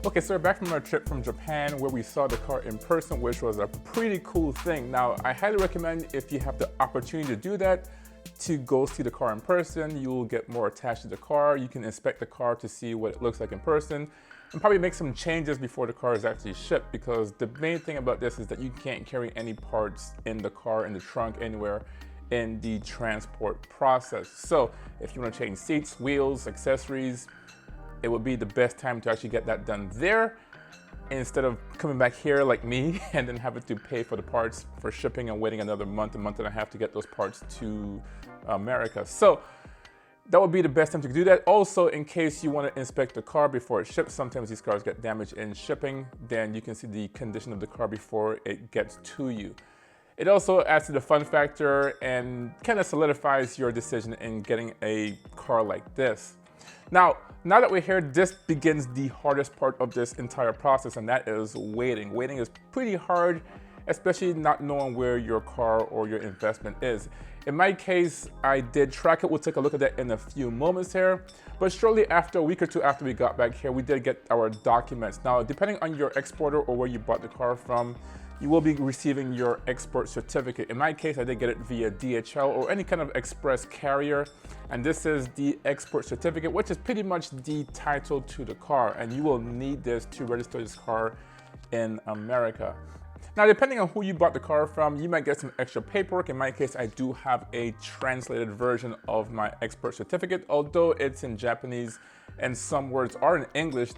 Okay, so we're back from our trip from Japan where we saw the car in person, which was a pretty cool thing. Now, I highly recommend if you have the opportunity to do that, to go see the car in person. You'll get more attached to the car. You can inspect the car to see what it looks like in person and probably make some changes before the car is actually shipped, because the main thing about this is that you can't carry any parts in the car, in the trunk, anywhere in the transport process. So if you want to change seats, wheels, accessories, it would be the best time to actually get that done there instead of coming back here like me and then having to pay for the parts for shipping and waiting another month and a half to get those parts to America. So that would be the best time to do that. Also, in case you want to inspect the car before it ships, sometimes these cars get damaged in shipping, then you can see the condition of the car before it gets to you. It also adds to the fun factor and kind of solidifies your decision in getting a car like this. Now that we're here, this begins the hardest part of this entire process, and that is waiting. Waiting is pretty hard, especially not knowing where your car or your investment is. In my case, I did track it. We'll take a look at that in a few moments here. But shortly after, a week or two after we got back here, we did get our documents. Now, depending on your exporter or where you bought the car from, you will be receiving your export certificate. In my case, I did get it via DHL or any kind of express carrier. And this is the export certificate, which is pretty much the title to the car. And you will need this to register this car in America. Now, depending on who you bought the car from, you might get some extra paperwork. In my case, I do have a translated version of my export certificate, although it's in Japanese and some words are in English.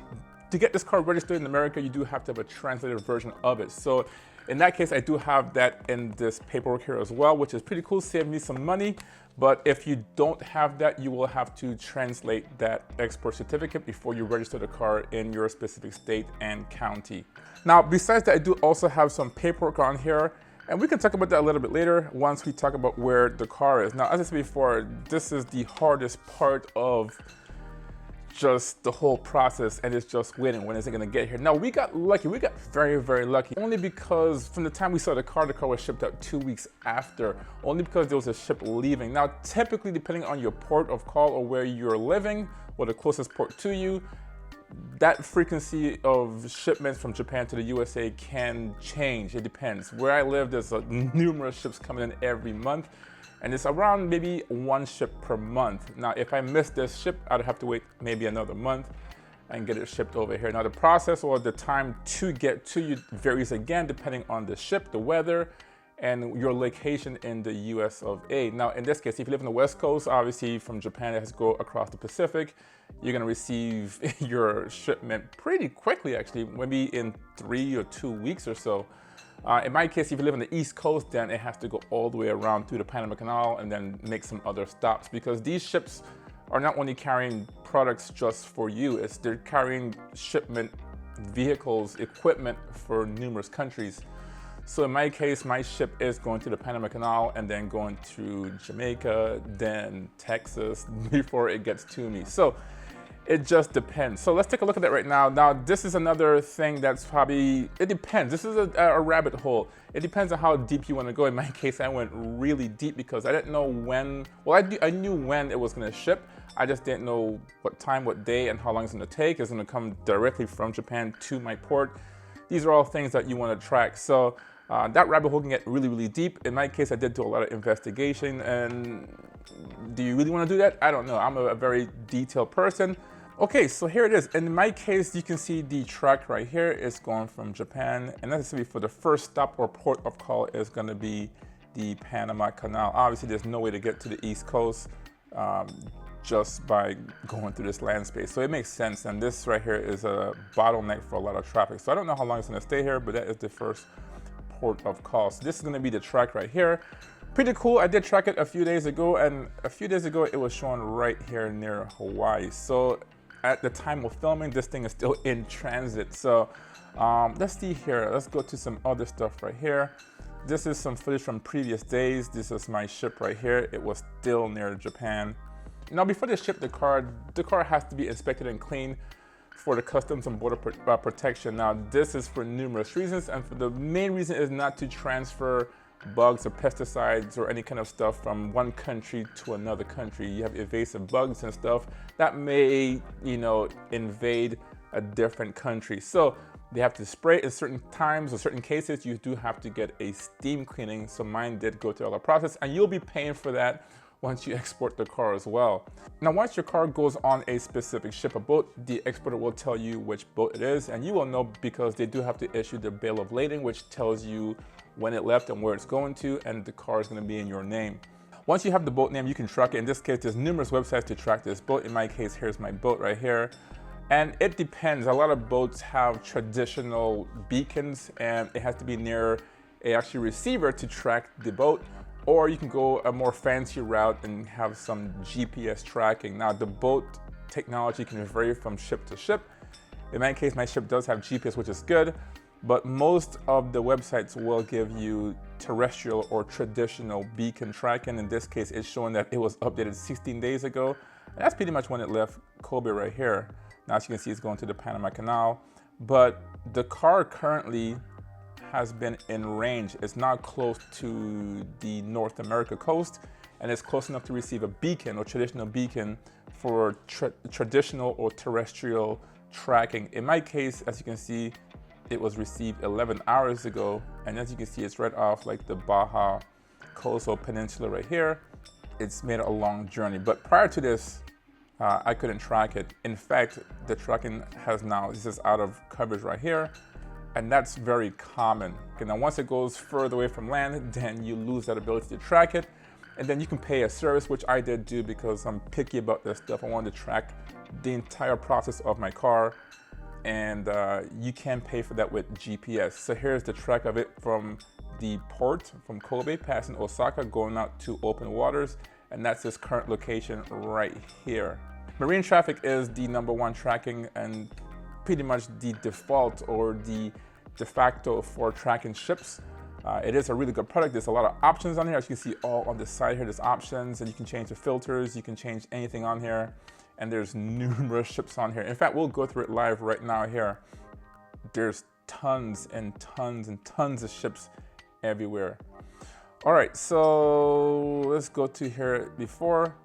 To get this car registered in America, you do have to have a translated version of it. So in that case, I do have that in this paperwork here as well, which is pretty cool, save me some money. But if you don't have that, you will have to translate that export certificate before you register the car in your specific state and county. Now, besides that, I do also have some paperwork on here, and we can talk about that a little bit later once we talk about where the car is. Now, as I said before, this is the hardest part of just the whole process, and it's just waiting. When is it gonna get here? Now, we got lucky. We got very, very lucky. Only because from the time we saw the car was shipped out 2 weeks after, only because there was a ship leaving. Now, typically, depending on your port of call or where you're living, or the closest port to you, that frequency of shipments from Japan to the USA can change. It depends. Where I live, there's numerous ships coming in every month, and it's around maybe one ship per month. Now, if I miss this ship, I'd have to wait maybe another month and get it shipped over here. Now, the process or the time to get to you varies again, depending on the ship, the weather, and your location in the US of A. Now, in this case, if you live on the West Coast, obviously from Japan, it has to go across the Pacific. You're gonna receive your shipment pretty quickly, actually, maybe in 3 or 2 weeks or so. In my case, if you live on the East Coast, then it has to go all the way around through the Panama Canal and then make some other stops, because these ships are not only carrying products just for you, they're carrying shipment vehicles, equipment for numerous countries. So in my case, my ship is going to the Panama Canal and then going to Jamaica, then Texas before it gets to me. So it just depends. So let's take a look at that right now. Now, this is another thing that's probably, it depends. This is a rabbit hole. It depends on how deep you want to go. In my case, I went really deep because I didn't know when, well, I knew when it was going to ship. I just didn't know what time, what day, and how long it's going to take. It's going to come directly from Japan to my port. These are all things that you want to track. So that rabbit hole can get really, really deep. In my case, I did do a lot of investigation, and do you really want to do that? I don't know. I'm a very detailed person. Okay, so here it is. In my case, you can see the track right here is going from Japan, and necessarily for the first stop or port of call is going to be the Panama Canal. Obviously, there's no way to get to the East Coast just by going through this land space. So it makes sense, and this right here is a bottleneck for a lot of traffic. So I don't know how long it's going to stay here, but that is the first port of call. So this is going to be the track right here. Pretty cool. I did track it a few days ago, and a few days ago it was showing right here near Hawaii. So at the time of filming, this thing is still in transit. So let's see here. Let's go to some other stuff right here. This is some footage from previous days. This is my ship right here. It was still near Japan. Now, before they ship the car has to be inspected and cleaned for the Customs and Border Protection. Now, this is for numerous reasons, and the main reason is not to transfer bugs or pesticides or any kind of stuff from one country to another country. You have invasive bugs and stuff that may, invade a different country. So they have to spray it at certain times or certain cases. You do have to get a steam cleaning. So mine did go through all the process, and you'll be paying for that once you export the car as well. Now, once your car goes on a specific ship or boat, the exporter will tell you which boat it is, and you will know because they do have to issue the bill of lading, which tells you when it left and where it's going to, and the car is going to be in your name. Once you have the boat name, you can track it. In this case, there's numerous websites to track this boat. In my case, here's my boat right here. And it depends. A lot of boats have traditional beacons, and it has to be near a actual receiver to track the boat. Or you can go a more fancy route and have some GPS tracking. Now, the boat technology can vary from ship to ship. In my case, my ship does have GPS, which is good, but most of the websites will give you terrestrial or traditional beacon tracking. In this case, it's showing that it was updated 16 days ago. And that's pretty much when it left Kobe right here. Now, as you can see, it's going to the Panama Canal, but the car currently has been in range. It's not close to the North America coast, and it's close enough to receive a beacon or traditional beacon for traditional or terrestrial tracking. In my case, as you can see, it was received 11 hours ago, and as you can see, it's right off like the Baja Coastal Peninsula right here. It's made a long journey, but prior to this, I couldn't track it. In fact, the tracking this is out of coverage right here, and that's very common. Okay, now once it goes further away from land, then you lose that ability to track it, and then you can pay a service, which I did do because I'm picky about this stuff. I wanted to track the entire process of my car, and you can pay for that with GPS. So here's the track of it from the port, from Kobe, passing Osaka, going out to open waters, and that's its current location right here. Marine traffic is the #1 tracking and pretty much the default or the de facto for tracking ships. It is a really good product. There's a lot of options on here. As you can see all on the side here, there's options, and you can change the filters, you can change anything on here, and there's numerous ships on here. In fact, we'll go through it live right now here. There's tons and tons and tons of ships everywhere. All right, so let's go to here before.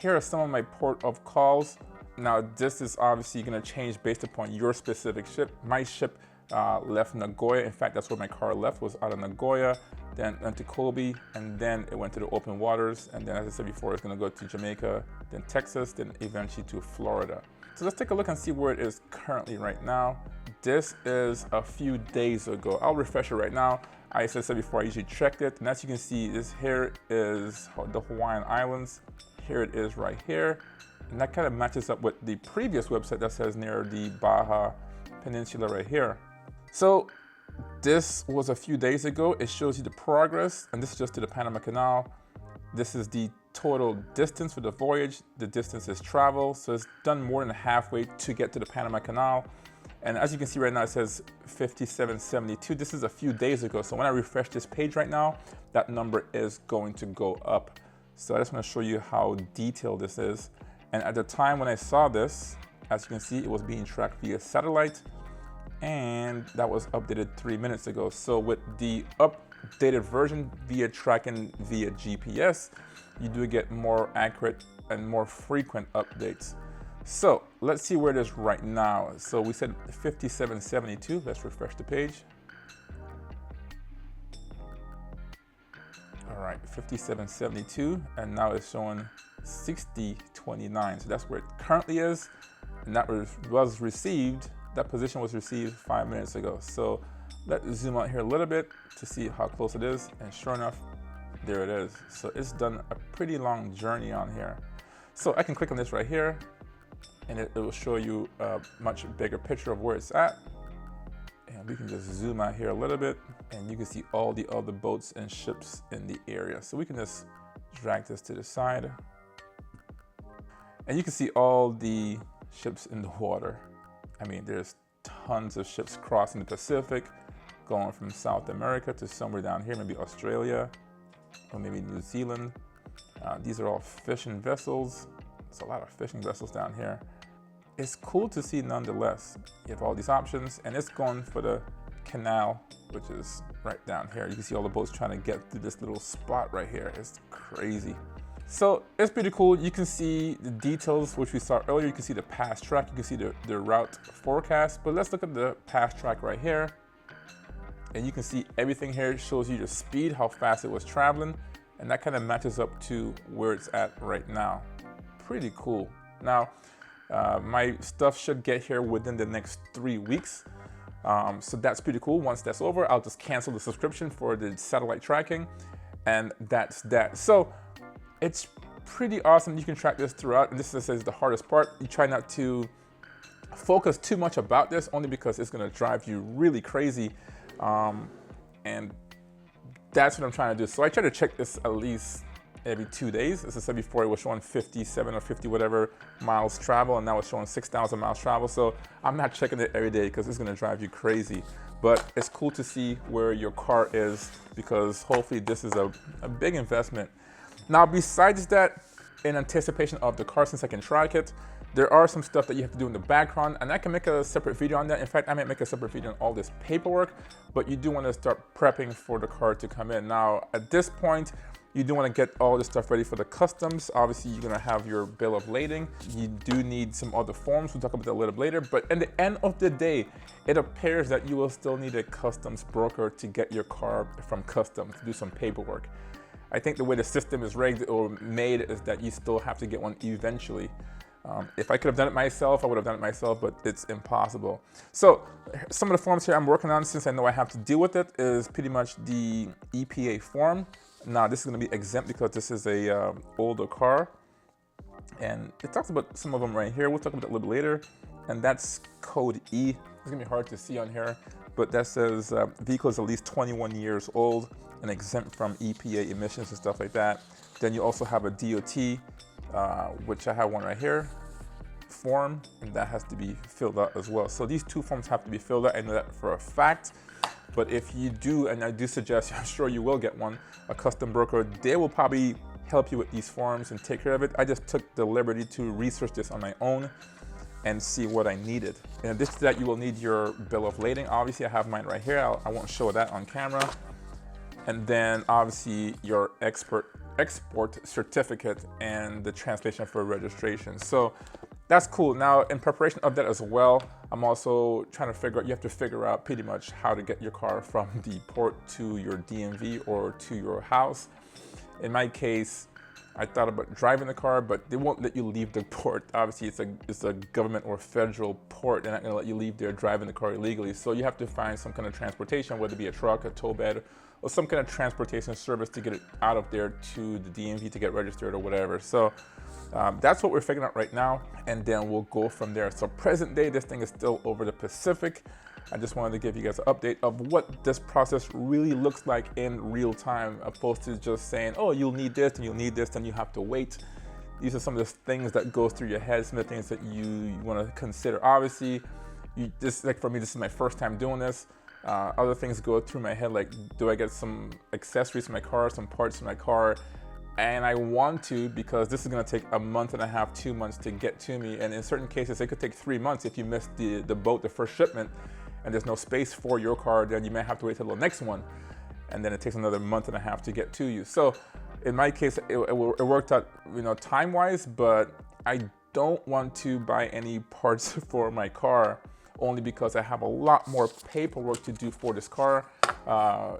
Here are some of my port of calls. Now, this is obviously gonna change based upon your specific ship. My ship left Nagoya. In fact, that's where my car left, was out of Nagoya, then went to Kobe, and then it went to the open waters. And then, as I said before, it's gonna go to Jamaica, then Texas, then eventually to Florida. So let's take a look and see where it is currently right now. This is a few days ago. I'll refresh it right now. I said before, I usually checked it. And as you can see, this here is the Hawaiian Islands. Here it is right here. And that kind of matches up with the previous website that says near the Baja Peninsula right here. So this was a few days ago. It shows you the progress, and this is just to the Panama Canal. This is the total distance for the voyage. The distance is travel, so it's done more than halfway to get to the Panama Canal. And as you can see right now, it says 5772. This is a few days ago. So when I refresh this page right now, that number is going to go up. So I just want to show you how detailed this is. And at the time when I saw this, as you can see, it was being tracked via satellite, and that was updated 3 minutes ago. So with the updated version via tracking via GPS, you do get more accurate and more frequent updates. So let's see where it is right now. So we said 5772. Let's refresh the page. All right, 5772, and now it's showing 6029. So that's where it currently is, and that was received. That position was received 5 minutes ago. So let's zoom out here a little bit to see how close it is, and sure enough, there it is. So it's done a pretty long journey on here. So I can click on this right here, and it will show you a much bigger picture of where it's at. And we can just zoom out here a little bit, and you can see all the other boats and ships in the area. So we can just drag this to the side, and you can see all the ships in the water. I mean, there's tons of ships crossing the Pacific, going from South America to somewhere down here, maybe Australia or maybe New Zealand. These are all fishing vessels. There's a lot of fishing vessels down here. It's cool to see nonetheless. You have all these options, and it's going for the canal, which is right down here. You can see all the boats trying to get through this little spot right here. It's crazy. So it's pretty cool. You can see the details, which we saw earlier. You can see the past track, you can see the route forecast, but let's look at the past track right here. And you can see everything here. It shows you the speed, how fast it was traveling, and that kind of matches up to where it's at right now. Pretty cool. Now, my stuff should get here within the next 3 weeks. So that's pretty cool. Once that's over, I'll just cancel the subscription for the satellite tracking, and that's that. So it's pretty awesome. You can track this throughout, and this is the hardest part. You try not to focus too much about this, only because it's gonna drive you really crazy. And that's what I'm trying to do. So I try to check this at least every 2 days. As I said before, it was showing 57 or 50 whatever miles travel, and now it's showing 6,000 miles travel. So I'm not checking it every day because it's gonna drive you crazy. But it's cool to see where your car is, because hopefully this is a big investment. Now, besides that, in anticipation of the car, since I can track it, there are some stuff that you have to do in the background, and I can make a separate video on that. In fact, I might make a separate video on all this paperwork, but you do want to start prepping for the car to come in. Now, at this point, you do want to get all this stuff ready for the customs. Obviously, you're going to have your bill of lading. You do need some other forms. We'll talk about that a little bit later, but at the end of the day, it appears that you will still need a customs broker to get your car from customs, to do some paperwork. I think the way the system is rigged or made is that you still have to get one eventually. If I could have done it myself, I would have done it myself, but it's impossible. So some of the forms here I'm working on, since I know I have to deal with it, is pretty much the EPA form. Now this is going to be exempt because this is a older car, and it talks about some of them right here. We'll talk about that a little bit later, and that's code E. It's going to be hard to see on here, but that says vehicle is at least 21 years old and exempt from EPA emissions and stuff like that. Then you also have a DOT, which I have one right here, form, and that has to be filled out as well. So these two forms have to be filled out. I know that for a fact. But if you do, and I do suggest, I'm sure you will get one, a custom broker, they will probably help you with these forms and take care of it. I just took the liberty to research this on my own and see what I needed. In addition to that, you will need your bill of lading. Obviously, I have mine right here. I won't show that on camera. And then obviously your export certificate and the translation for registration. So that's cool. Now, in preparation of that as well, I'm also trying to figure out, you have to figure out pretty much how to get your car from the port to your DMV or to your house. In my case, I thought about driving the car, but they won't let you leave the port. Obviously, it's a government or federal port. They're not gonna let you leave there driving the car illegally. So you have to find some kind of transportation, whether it be a truck, a tow bed, or some kind of transportation service to get it out of there to the DMV to get registered or whatever. So that's what we're figuring out right now, and then we'll go from there. So present day, this thing is still over the Pacific. I just wanted to give you guys an update of what this process really looks like in real time, opposed to just saying, oh, you'll need this and you'll need this, and you have to wait. These are some of the things that go through your head, some of the things that you want to consider. Obviously, like for me, this is my first time doing this. Other things go through my head, like, do I get some accessories for my car, some parts for my car? And I want to, because this is gonna take a month and a half, 2 months to get to me. And in certain cases, it could take 3 months if you miss the boat, the first shipment, and there's no space for your car, then you may have to wait till the next one. And then it takes another month and a half to get to you. So in my case, it worked out, time-wise, but I don't want to buy any parts for my car, only because I have a lot more paperwork to do for this car.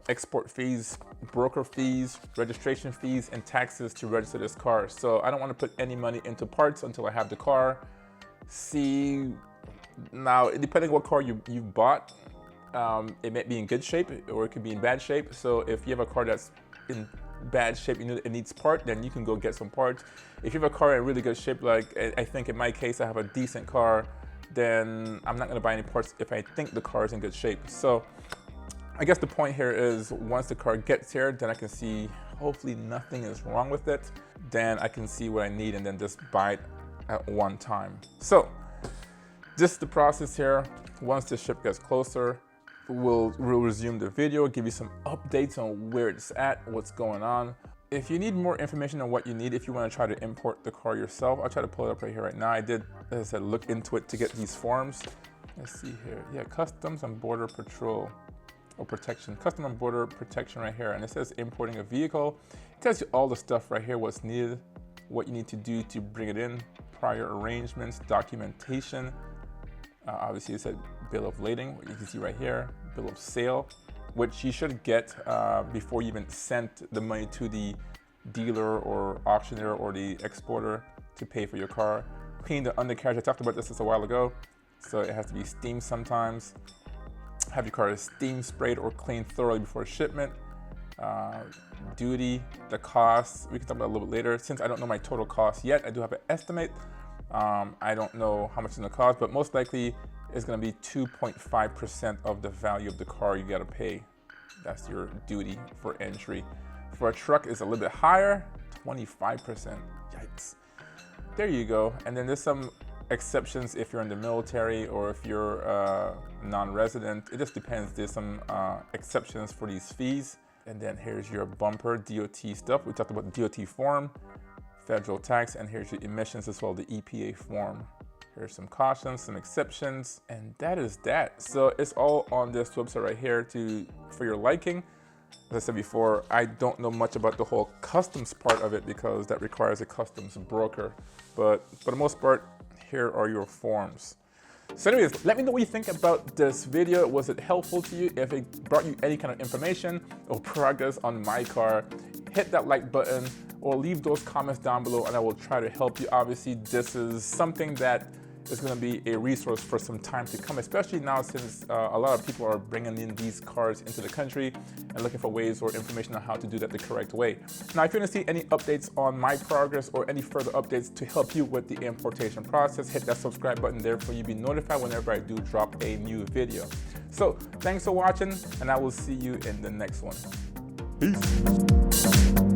Export fees, broker fees, registration fees, and taxes to register this car. So I don't want to put any money into parts until I have the car. Now, depending on what car you bought, it may be in good shape or it could be in bad shape. So if you have a car that's in bad shape, it needs part, then you can go get some parts. If you have a car in really good shape, like I think in my case, I have a decent car, then I'm not going to buy any parts if I think the car is in good shape. So I guess the point here is, once the car gets here, then I can see, hopefully nothing is wrong with it. Then I can see what I need and then just buy it at one time. So this is the process here. Once the ship gets closer, we'll resume the video, give you some updates on where it's at, what's going on. If you need more information on what you need, if you want to try to import the car yourself, I'll try to pull it up right here right now. I did, as I said, look into it to get these forms. Let's see here. Yeah, Customs and Border Patrol. Or protection, Customs and Border Protection right here, and it says importing a vehicle. It tells you all the stuff right here, what's needed. what you need to do to bring it in, prior arrangements, documentation. Obviously, it's a bill of lading, what you can see right here, bill of sale, which you should get before you even send the money to the dealer or auctioneer or the exporter to pay for your car. Clean the undercarriage. I talked about this just a while ago. So it has to be steamed sometimes. Have your car steam sprayed or cleaned thoroughly before shipment. Duty, the costs, we can talk about a little bit later. Since I don't know my total cost yet, I do have an estimate. I don't know how much it's gonna cost, but most likely it's gonna be 2.5% of the value of the car you gotta pay. That's your duty for entry. For a truck, it's a little bit higher, 25%. Yikes. There you go. And then there's some exceptions if you're in the military or if you're non-resident. It just depends. There's some exceptions for these fees. And then here's your bumper, DOT stuff. We talked about the DOT form, federal tax, and here's your emissions as well, the EPA form. Here's some cautions, some exceptions, and that is that. So it's all on this website right here for your liking. As I said before, I don't know much about the whole customs part of it because that requires a customs broker. But for the most part, here are your forms. So anyways, let me know what you think about this video. Was it helpful to you? If it brought you any kind of information or progress on my car, hit that like button or leave those comments down below and I will try to help you. Obviously, this is something that is going to be a resource for some time to come, especially now since a lot of people are bringing in these cars into the country and looking for ways or information on how to do that the correct way. Now, if you want to see any updates on my progress or any further updates to help you with the importation process, hit that subscribe button there for you to be notified whenever I do drop a new video. So thanks for watching, and I will see you in the next one. Peace.